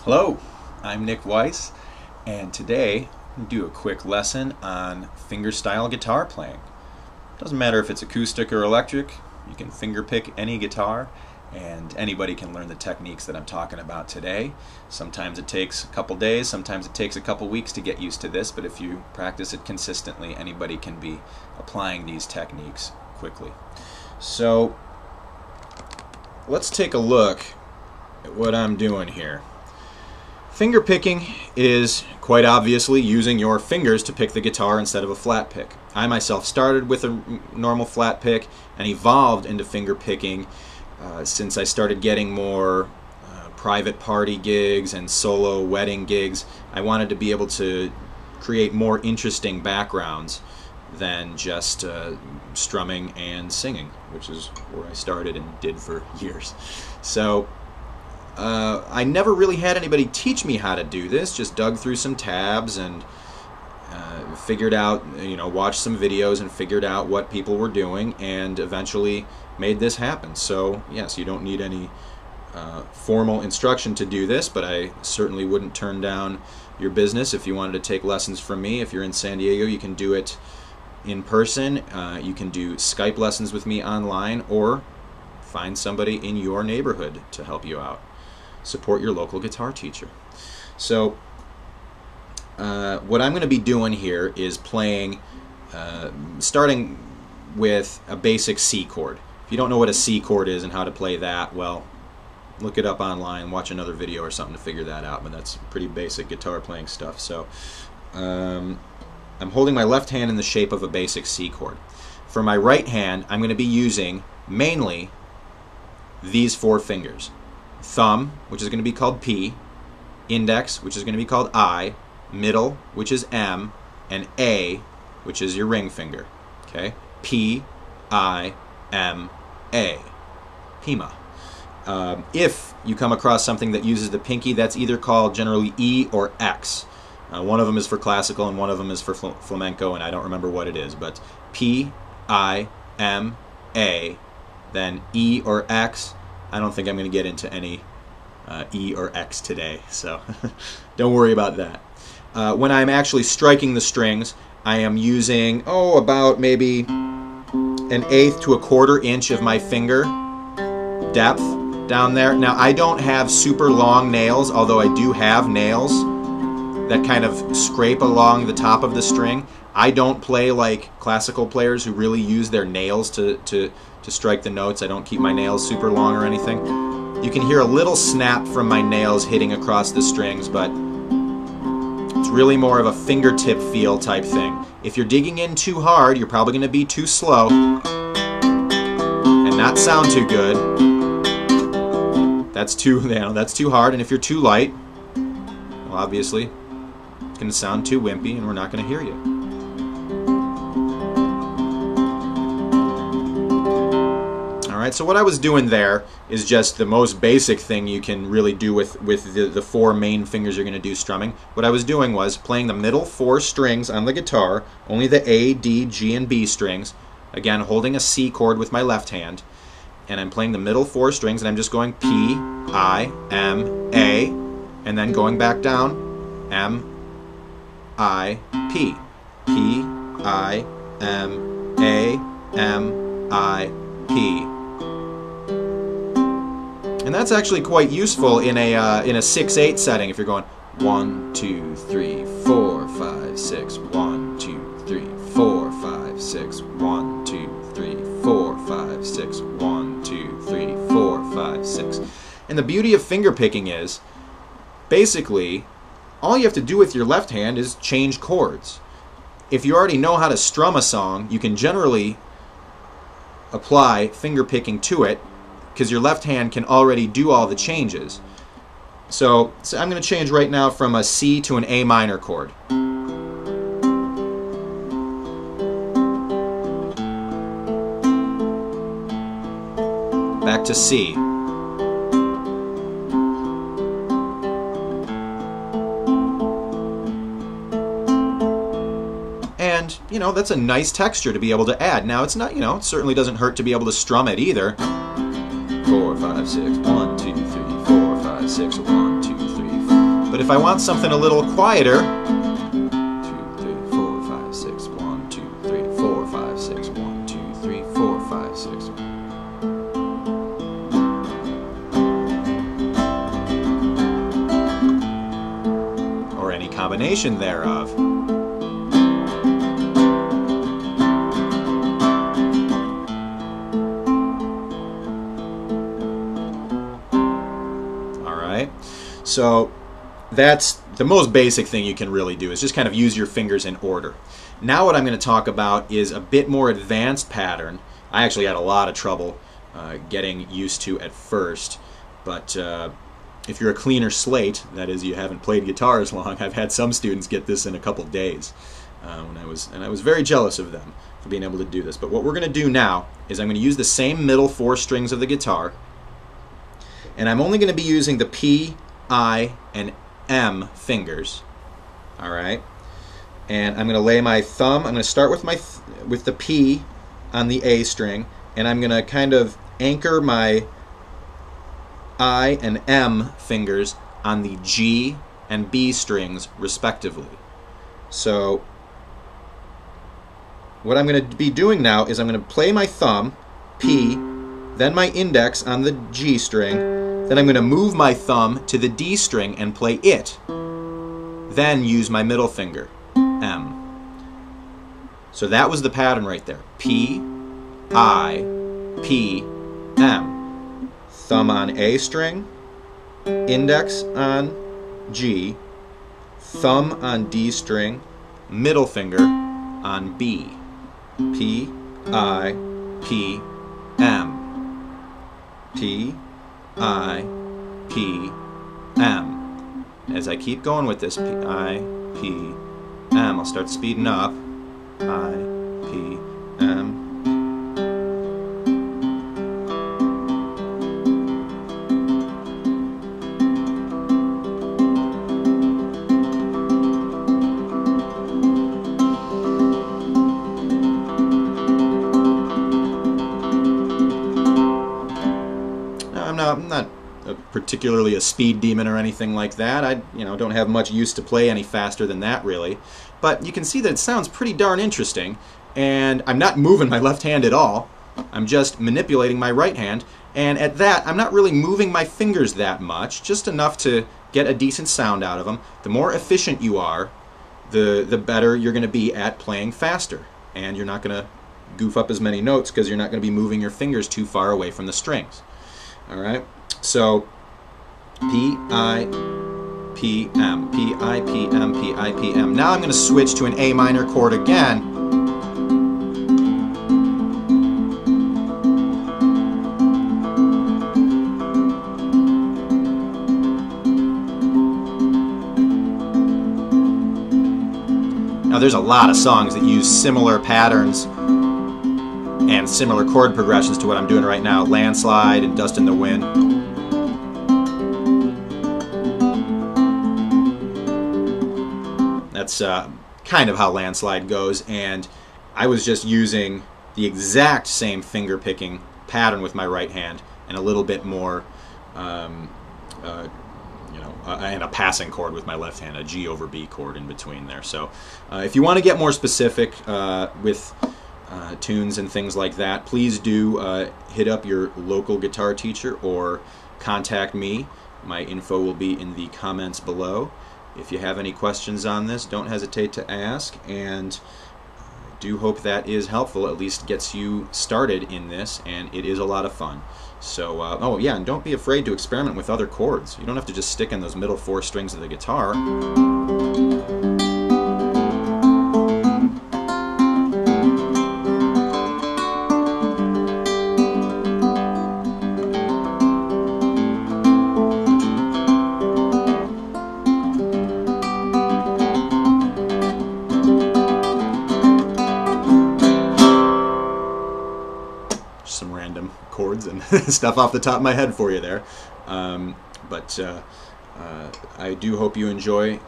Hello, I'm Nick Weiss, and today I'm going to do a quick lesson on fingerstyle guitar playing. Doesn't matter if it's acoustic or electric, you can finger pick any guitar, and anybody can learn the techniques that I'm talking about today. Sometimes it takes a couple days, sometimes it takes a couple weeks to get used to this, but if you practice it consistently, anybody can be applying these techniques quickly. So let's take a look at what I'm doing here. Finger picking is quite obviously using your fingers to pick the guitar instead of a flat pick. I myself started with a normal flat pick and evolved into finger picking since I started getting more private party gigs and solo wedding gigs. I wanted to be able to create more interesting backgrounds than just strumming and singing, which is where I started and did for years. So I never really had anybody teach me how to do this, just dug through some tabs and figured out, watched some videos and figured out what people were doing and eventually made this happen. So yes, you don't need any formal instruction to do this, but I certainly wouldn't turn down your business if you wanted to take lessons from me. If you're in San Diego, you can do it in person. You can do Skype lessons with me online, or find somebody in your neighborhood to help you out. Support your local guitar teacher. So what I'm going to be doing here is playing, starting with a basic C chord. If you don't know what a C chord is and how to play that, well, look it up online, watch another video or something to figure that out, but that's pretty basic guitar playing stuff. So I'm holding my left hand in the shape of a basic C chord. For my right hand, I'm going to be using mainly these four fingers. Thumb, which is going to be called P, index, which is going to be called I, middle, which is M, and A, which is your ring finger. Okay? P, I, M, A. Pima. If you come across something that uses the pinky, that's either called generally E or X. One of them is for classical and one of them is for flamenco, and I don't remember what it is, but P, I, M, A, then E or X. I don't think I'm going to get into any E or X today, so don't worry about that. When I'm actually striking the strings, I am using, about maybe an eighth to a quarter inch of my finger depth down there. Now, I don't have super long nails, although I do have nails that kind of scrape along the top of the string. I don't play like classical players who really use their nails to strike the notes. I don't keep my nails super long or anything. You can hear a little snap from my nails hitting across the strings, but it's really more of a fingertip feel type thing. If you're digging in too hard, you're probably going to be too slow and not sound too good. That's too hard, and if you're too light, well, obviously it's going to sound too wimpy and we're not going to hear you. Alright, so what I was doing there is just the most basic thing you can really do with the four main fingers you're going to do strumming. What I was doing was playing the middle four strings on the guitar, only the A, D, G, and B strings. Again, holding a C chord with my left hand. And I'm playing the middle four strings, and I'm just going P, I, M, A, and then going back down, M, I, P. P, I, M, A, M, I, P. And that's actually quite useful in a 6/8 setting. If you're going 1, 2, 3, 4, 5, 6, 1, 2, 3, 4, 5, 6, 1, 2, 3, 4, 5, 6, 1, 2, 3, 4, 5, 6. And the beauty of finger picking is, basically, all you have to do with your left hand is change chords. If you already know how to strum a song, you can generally apply finger picking to it, because your left hand can already do all the changes. So I'm going to change right now from a C to an A minor chord. Back to C. And, that's a nice texture to be able to add. Now, it's not, it certainly doesn't hurt to be able to strum it either. 4, 5, 6, 1, 2, 3, 4, 5, 6, 1, 2, 3, 4. But if I want something a little quieter, 2, 3, 4, 5, 6, 1, 2, 3, 4, 5, 6, 1, 2, 3, 4, 5, 6. Or any combination thereof. So that's the most basic thing you can really do, is just kind of use your fingers in order. Now what I'm going to talk about is a bit more advanced pattern. I actually had a lot of trouble getting used to at first, but if you're a cleaner slate, that is, you haven't played guitar as long, I've had some students get this in a couple days, and I was very jealous of them for being able to do this. But what we're going to do now is I'm going to use the same middle 4 strings of the guitar, and I'm only going to be using the P, I, and M fingers. All right, and I'm going to lay my thumb. I'm going to start with the P on the A string, and I'm going to kind of anchor my I and M fingers on the G and B strings respectively. So what I'm going to be doing now is I'm going to play my thumb, P, then my index on the G string. Then I'm going to move my thumb to the D string and play it. Then use my middle finger, M. So that was the pattern right there. P, I, P, M. Thumb on A string, index on G, thumb on D string, middle finger on B. P, I, P, M. P, I, P, M. As I keep going with this, P, I, P, M, I'll start speeding up. I, P, M. I'm not particularly a speed demon or anything like that. I don't have much use to play any faster than that, really. But you can see that it sounds pretty darn interesting, and I'm not moving my left hand at all. I'm just manipulating my right hand, and at that, I'm not really moving my fingers that much, just enough to get a decent sound out of them. The more efficient you are, the better you're going to be at playing faster, and you're not going to goof up as many notes because you're not going to be moving your fingers too far away from the strings. All right, so P, I, P, M, P, I, P, M, P, I, P, M. Now I'm going to switch to an A minor chord again. Now there's a lot of songs that use similar patterns and similar chord progressions to what I'm doing right now. Landslide and Dust in the Wind. That's kind of how Landslide goes, and I was just using the exact same finger picking pattern with my right hand and a little bit more and a passing chord with my left hand, a G over B chord in between there. So if you want to get more specific with tunes and things like that, please do hit up your local guitar teacher or contact me. My info will be in the comments below. If you have any questions on this, don't hesitate to ask, and I do hope that is helpful, at least gets you started in this, and it is a lot of fun. So, oh yeah, and don't be afraid to experiment with other chords. You don't have to just stick in those middle 4 strings of the guitar. Some random chords and stuff off the top of my head for you there. But I do hope you enjoy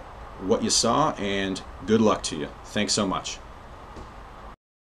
what you saw, and good luck to you. Thanks so much.